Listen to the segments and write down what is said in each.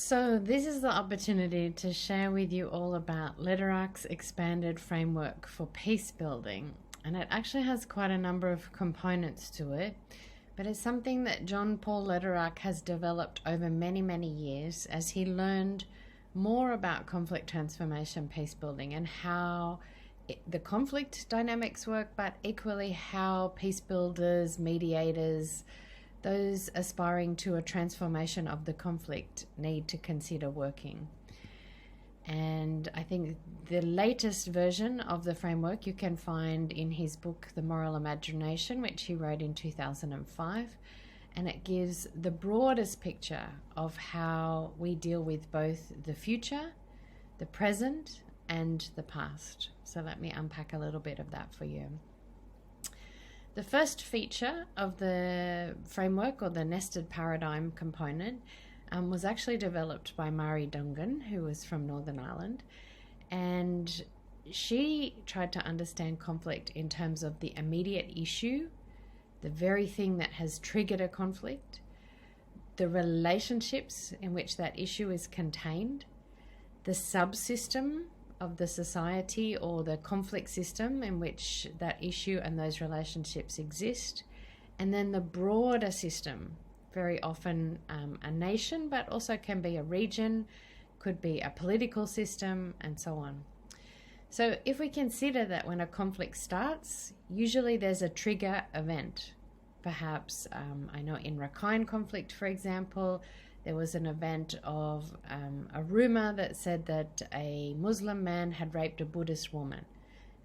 So this is the opportunity to share with you all about Lederach's expanded framework for peace building. And it actually has quite a number of components to it, but it's something that John Paul Lederach has developed over many, many years as he learned more about conflict transformation peace building and how the conflict dynamics work, but equally how peace builders, mediators, those aspiring to a transformation of the conflict need to consider working. And I think the latest version of the framework you can find in his book, The Moral Imagination, which he wrote in 2005. And it gives the broadest picture of how we deal with both the future, the present, and the past. So let me unpack a little bit of that for you. The first feature of the framework, or the nested paradigm component, was actually developed by Mari Dungan, who was from Northern Ireland, and she tried to understand conflict in terms of the immediate issue, the very thing that has triggered a conflict, the relationships in which that issue is contained, the subsystem of the society or the conflict system in which that issue and those relationships exist, and then the broader system, very often a nation, but also can be a region, could be a political system, and so on. So if we consider that when a conflict starts, usually there's a trigger event. Perhaps, I know in Rakhine conflict, for example, there was an event of a rumor that said that a Muslim man had raped a Buddhist woman.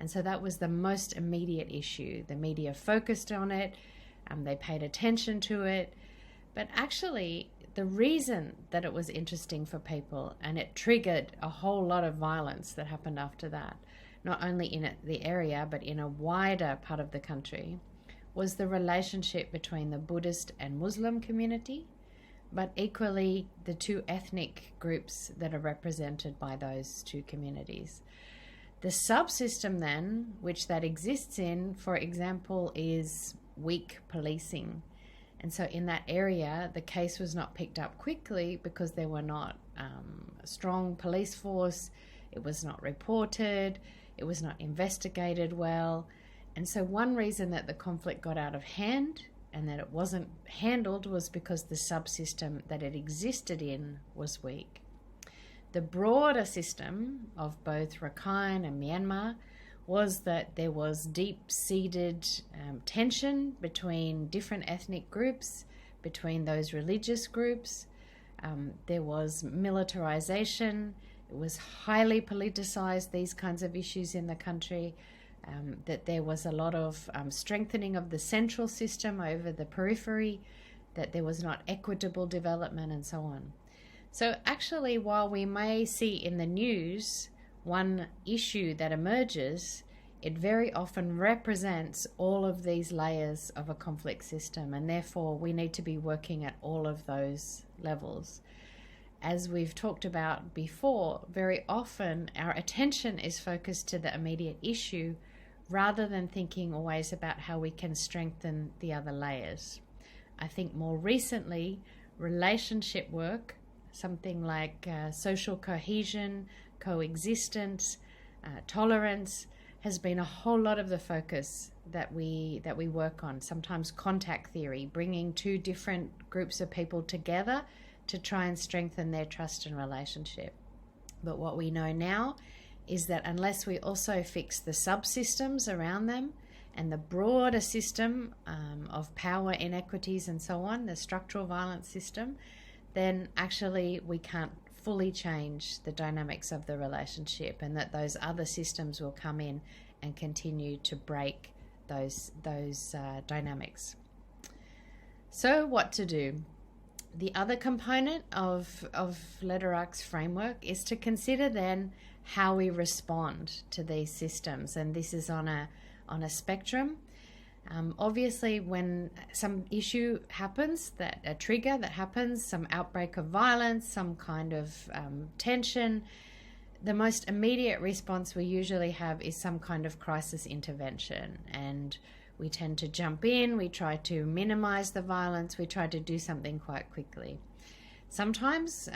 And so that was the most immediate issue. The media focused on it, they paid attention to it. But actually, the reason that it was interesting for people, and it triggered a whole lot of violence that happened after that, not only in the area, but in a wider part of the country, was the relationship between the Buddhist and Muslim community, but equally the two ethnic groups that are represented by those two communities. The subsystem then, which that exists in, for example, is weak policing. And so in that area, the case was not picked up quickly because there were not a strong police force, it was not reported, it was not investigated well. And so one reason that the conflict got out of hand and that it wasn't handled was because the subsystem that it existed in was weak. The broader system of both Rakhine and Myanmar was that there was deep-seated tension between different ethnic groups, between those religious groups. There was militarization. It was highly politicized, these kinds of issues in the country. That there was a lot of strengthening of the central system over the periphery, that there was not equitable development, and so on. So actually, while we may see in the news one issue that emerges, it very often represents all of these layers of a conflict system, and therefore we need to be working at all of those levels. As we've talked about before, very often our attention is focused to the immediate issue rather than thinking always about how we can strengthen the other layers. I think more recently, relationship work, something like social cohesion, coexistence, tolerance, has been a whole lot of the focus that we work on. Sometimes contact theory, bringing two different groups of people together to try and strengthen their trust and relationship. But what we know now is that unless we also fix the subsystems around them and the broader system of power inequities and so on, the structural violence system, then actually we can't fully change the dynamics of the relationship, and that those other systems will come in and continue to break those dynamics. So what to do? The other component of Lederach's framework is to consider then how we respond to these systems, and this is on a spectrum. Obviously, when some issue happens, that a trigger that happens, some outbreak of violence, some kind of tension, the most immediate response we usually have is some kind of crisis intervention, and we tend to jump in, we try to minimize the violence, we try to do something quite quickly. Sometimes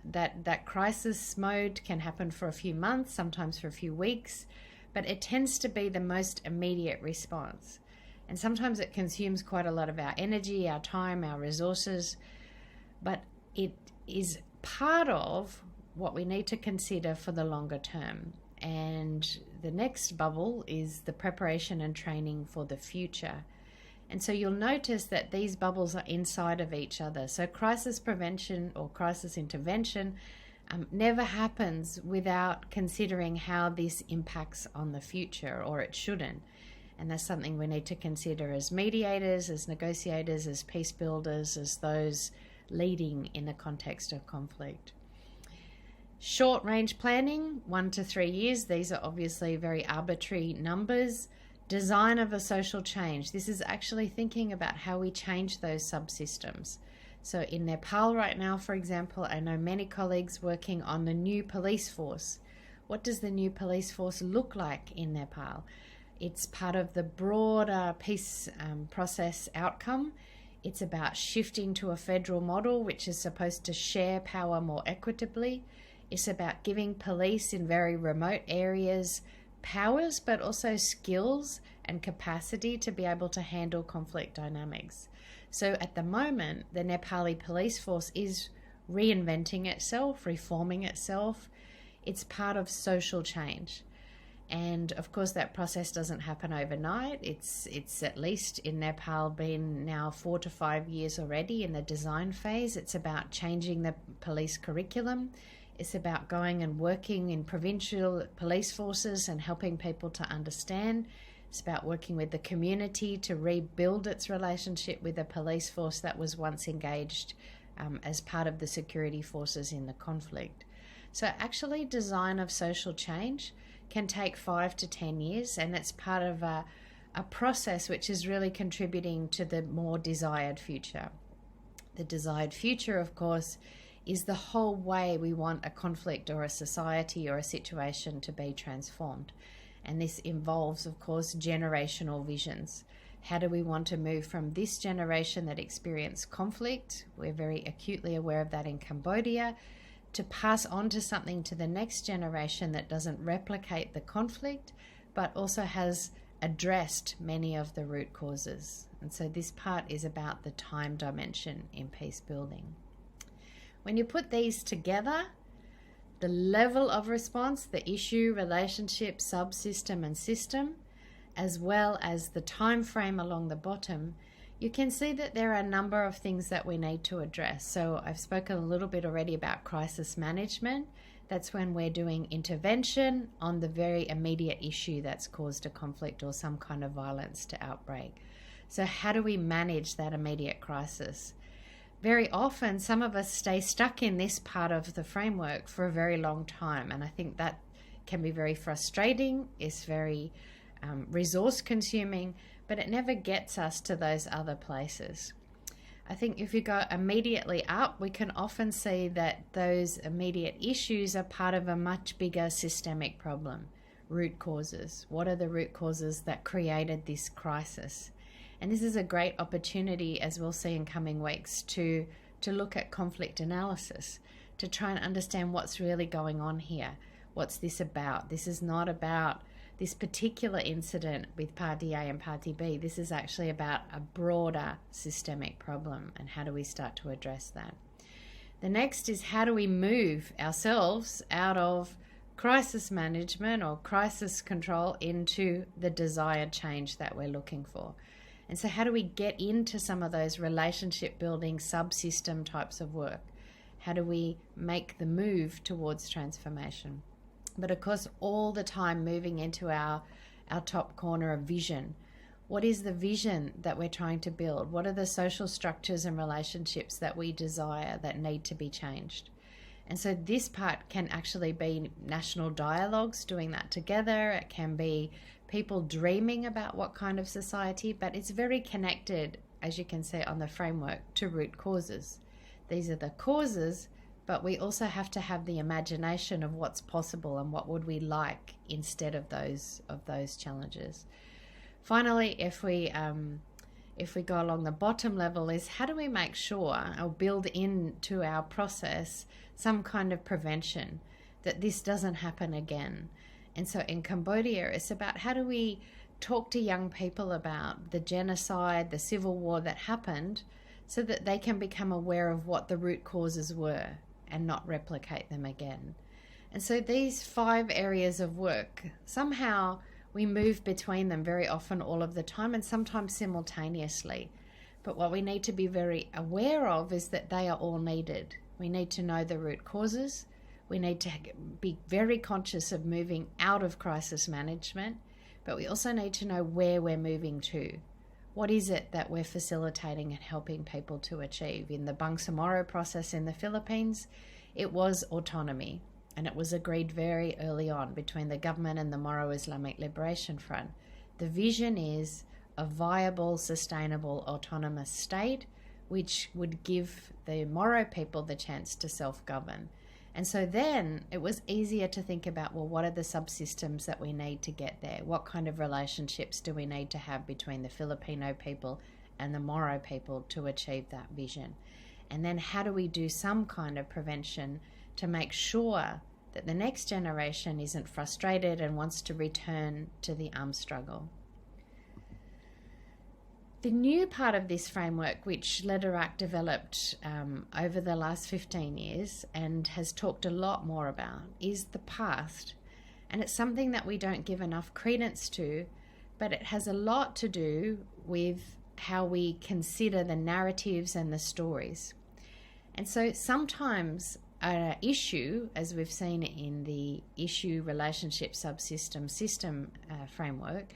that crisis mode can happen for a few months, sometimes for a few weeks, but it tends to be the most immediate response. And sometimes it consumes quite a lot of our energy, our time, our resources, but it is part of what we need to consider for the longer term. And the next bubble is the preparation and training for the future. And so you'll notice that these bubbles are inside of each other. So crisis prevention or crisis intervention never happens without considering how this impacts on the future, or it shouldn't. And that's something we need to consider as mediators, as negotiators, as peace builders, as those leading in the context of conflict. Short range planning, 1 to 3 years. These are obviously very arbitrary numbers. Design of a social change. This is actually thinking about how we change those subsystems. So in Nepal right now, for example, I know many colleagues working on the new police force. What does the new police force look like in Nepal? It's part of the broader peace process outcome. It's about shifting to a federal model, which is supposed to share power more equitably. It's about giving police in very remote areas powers, but also skills and capacity to be able to handle conflict dynamics. So at the moment, the Nepali police force is reinventing itself, reforming itself. It's part of social change. And of course, that process doesn't happen overnight. It's at least in Nepal been now 4 to 5 years already in the design phase. It's about changing the police curriculum. It's about going and working in provincial police forces and helping people to understand. It's about working with the community to rebuild its relationship with a police force that was once engaged as part of the security forces in the conflict. So actually, design of social change can take 5 to 10 years, and it's part of a process which is really contributing to the more desired future. The desired future, of course, is the whole way we want a conflict or a society or a situation to be transformed. And this involves, of course, generational visions. How do we want to move from this generation that experienced conflict? We're very acutely aware of that in Cambodia, to pass on to something to the next generation that doesn't replicate the conflict, but also has addressed many of the root causes. And so this part is about the time dimension in peace building. When you put these together, the level of response, the issue, relationship, subsystem, and system, as well as the time frame along the bottom, you can see that there are a number of things that we need to address. So I've spoken a little bit already about crisis management. That's when we're doing intervention on the very immediate issue that's caused a conflict or some kind of violence to outbreak. So how do we manage that immediate crisis? Very often, some of us stay stuck in this part of the framework for a very long time, and I think that can be very frustrating. It's very resource consuming, but it never gets us to those other places. I think if you go immediately up, we can often see that those immediate issues are part of a much bigger systemic problem. Root causes. What are the root causes that created this crisis? And this is a great opportunity, as we'll see in coming weeks, to look at conflict analysis, to try and understand what's really going on here. What's this about? This is not about this particular incident with Party A and Party B. This is actually about a broader systemic problem, and how do we start to address that? The next is, how do we move ourselves out of crisis management or crisis control into the desired change that we're looking for? And so how do we get into some of those relationship building subsystem types of work? How do we make the move towards transformation? But of course, all the time moving into our top corner of vision. What is the vision that we're trying to build? What are the social structures and relationships that we desire that need to be changed? And so this part can actually be national dialogues doing that together. It can be people dreaming about what kind of society, but it's very connected, as you can see on the framework, to root causes. These are the causes, but we also have to have the imagination of what's possible and what would we like instead of those challenges. Finally, if if we go along the bottom level, is how do we make sure or build into our process some kind of prevention that this doesn't happen again. And so in Cambodia, it's about how do we talk to young people about the genocide, the civil war that happened, so that they can become aware of what the root causes were and not replicate them again. And so these 5 areas of work, somehow we move between them very often all of the time, and sometimes simultaneously. But what we need to be very aware of is that they are all needed. We need to know the root causes. We need to be very conscious of moving out of crisis management, but we also need to know where we're moving to. What is it that we're facilitating and helping people to achieve? In the Bangsamoro process in the Philippines, it was autonomy, and it was agreed very early on between the government and the Moro Islamic Liberation Front. The vision is a viable, sustainable, autonomous state which would give the Moro people the chance to self-govern. And so then it was easier to think about, well, what are the subsystems that we need to get there? What kind of relationships do we need to have between the Filipino people and the Moro people to achieve that vision? And then how do we do some kind of prevention to make sure that the next generation isn't frustrated and wants to return to the armed struggle? The new part of this framework, which Lederach developed over the last 15 years and has talked a lot more about, is the past. And it's something that we don't give enough credence to, but it has a lot to do with how we consider the narratives and the stories. And so sometimes an issue, as we've seen in the issue relationship subsystem system framework,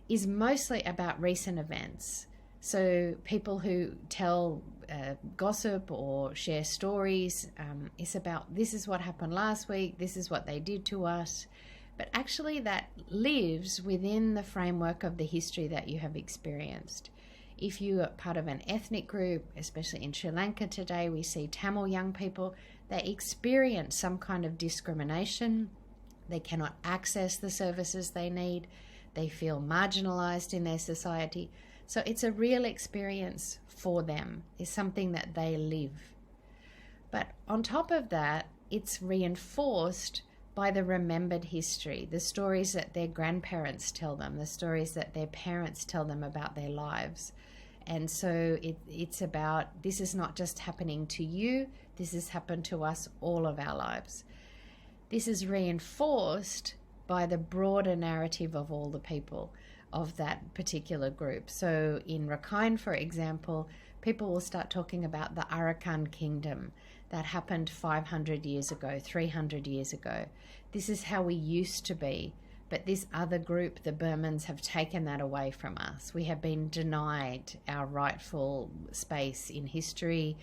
is mostly about recent events. So people who tell gossip or share stories, it's about this is what happened last week, this is what they did to us. But actually that lives within the framework of the history that you have experienced. If you are part of an ethnic group, especially in Sri Lanka today, we see Tamil young people, they experience some kind of discrimination. They cannot access the services they need. They feel marginalized in their society. So it's a real experience for them. It's something that they live. But on top of that, it's reinforced by the remembered history, the stories that their grandparents tell them, the stories that their parents tell them about their lives. And so it's about, this is not just happening to you, this has happened to us all of our lives. This is reinforced by the broader narrative of all the people of that particular group. So in Rakhine, for example, people will start talking about the Arakan kingdom that happened 500 years ago, 300 years ago. This is how we used to be, but this other group, the Burmans, have taken that away from us. We have been denied our rightful space in history.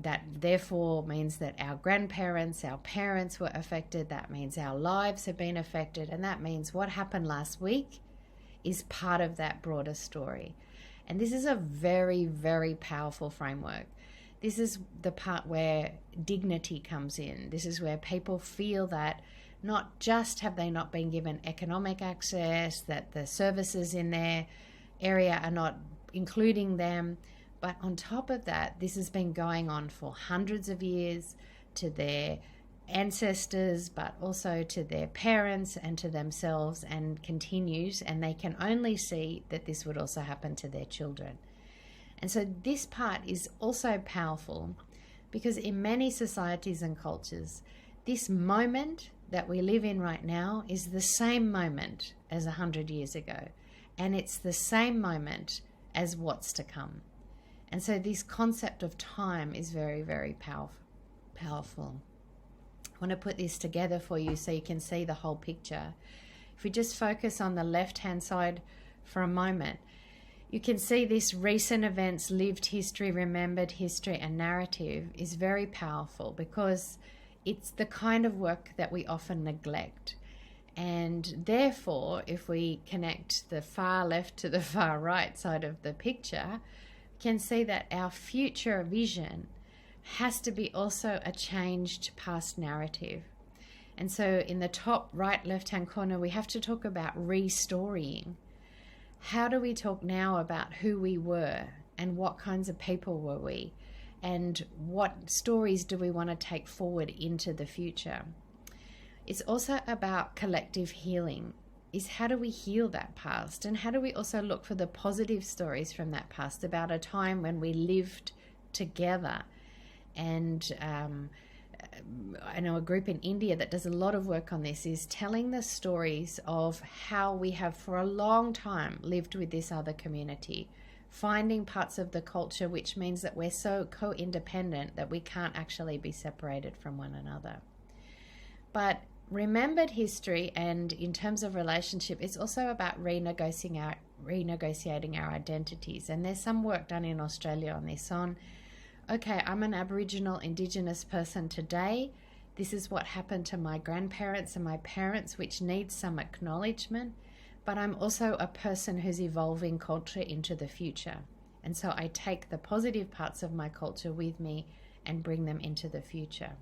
That therefore means that our grandparents, our parents were affected. That means our lives have been affected. And that means what happened last week is part of that broader story. And this is a very, very powerful framework. This is the part where dignity comes in. This is where people feel that not just have they not been given economic access, that the services in their area are not including them, but on top of that, this has been going on for hundreds of years to their ancestors, but also to their parents and to themselves, and continues, and they can only see that this would also happen to their children. And so this part is also powerful because in many societies and cultures, this moment that we live in right now is the same moment as 100 years ago, and it's the same moment as what's to come. And so this concept of time is very, very powerful. I want to put this together for you so you can see the whole picture. If we just focus on the left-hand side for a moment, you can see this recent events, lived history, remembered history, and narrative is very powerful because it's the kind of work that we often neglect. And therefore, if we connect the far left to the far right side of the picture, can see that our future vision has to be also a changed past narrative. And so in the top right left hand corner, we have to talk about restorying. how do we talk now about who we were and what kinds of people were we, and what stories do we want to take forward into the future? It's also about collective healing. Is how do we heal that past, and how do we also look for the positive stories from that past about a time when we lived together. And I know a group in India that does a lot of work on this, is telling the stories of how we have for a long time lived with this other community, finding parts of the culture which means that we're so co-independent that we can't actually be separated from one another. But remembered history, and in terms of relationship, it's also about renegotiating our identities. And there's some work done in Australia on this, on, okay, I'm an Aboriginal Indigenous person today. This is what happened to my grandparents and my parents, which needs some acknowledgement. But I'm also a person who's evolving culture into the future. And so I take the positive parts of my culture with me and bring them into the future.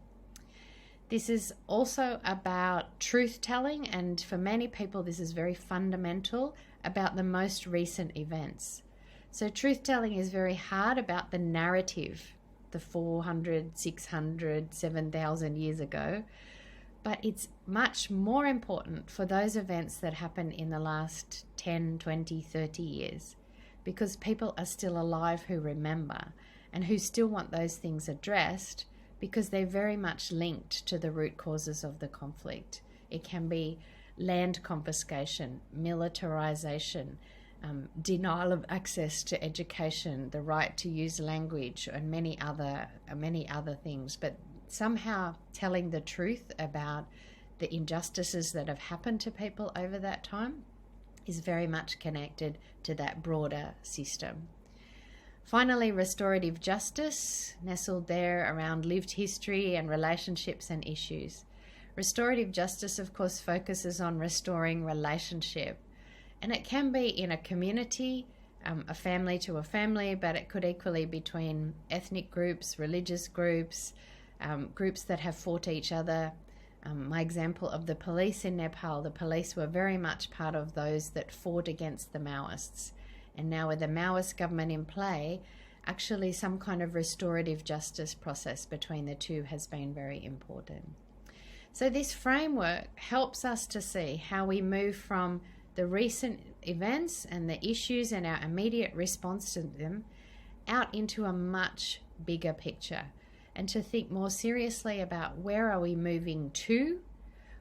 This is also about truth-telling, and for many people this is very fundamental, about the most recent events. So truth-telling is very hard about the narrative, the 400, 600, 7,000 years ago, but it's much more important for those events that happen in the last 10, 20, 30 years, because people are still alive who remember and who still want those things addressed, because they're very much linked to the root causes of the conflict. It can be land confiscation, militarization, denial of access to education, the right to use language, and many other things. But somehow telling the truth about the injustices that have happened to people over that time is very much connected to that broader system. Finally, restorative justice, nestled there around lived history and relationships and issues. Restorative justice, of course, focuses on restoring relationship. And it can be in a community, a family to a family, but it could equally be between ethnic groups, religious groups, groups that have fought each other. My example of the police in Nepal, the police were very much part of those that fought against the Maoists. And now with the Maoist government in play, actually some kind of restorative justice process between the two has been very important. So this framework helps us to see how we move from the recent events and the issues and our immediate response to them out into a much bigger picture, and to think more seriously about where are we moving to,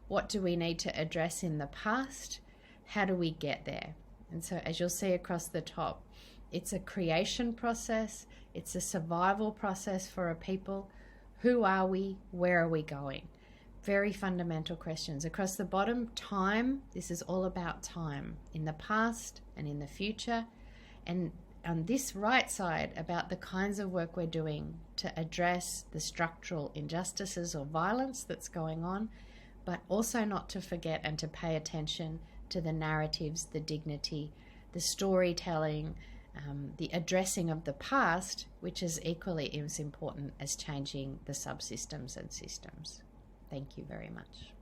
what do we need to address in the past, how do we get there. And so as you'll see across the top, it's a creation process, it's a survival process for a people. Who are we? Where are we going? Very fundamental questions. Across the bottom, time. This is all about time in the past and in the future. And on this right side, about the kinds of work we're doing to address the structural injustices or violence that's going on, but also not to forget and to pay attention to the narratives, the dignity, the storytelling, the addressing of the past, which is equally as important as changing the subsystems and systems. Thank you very much.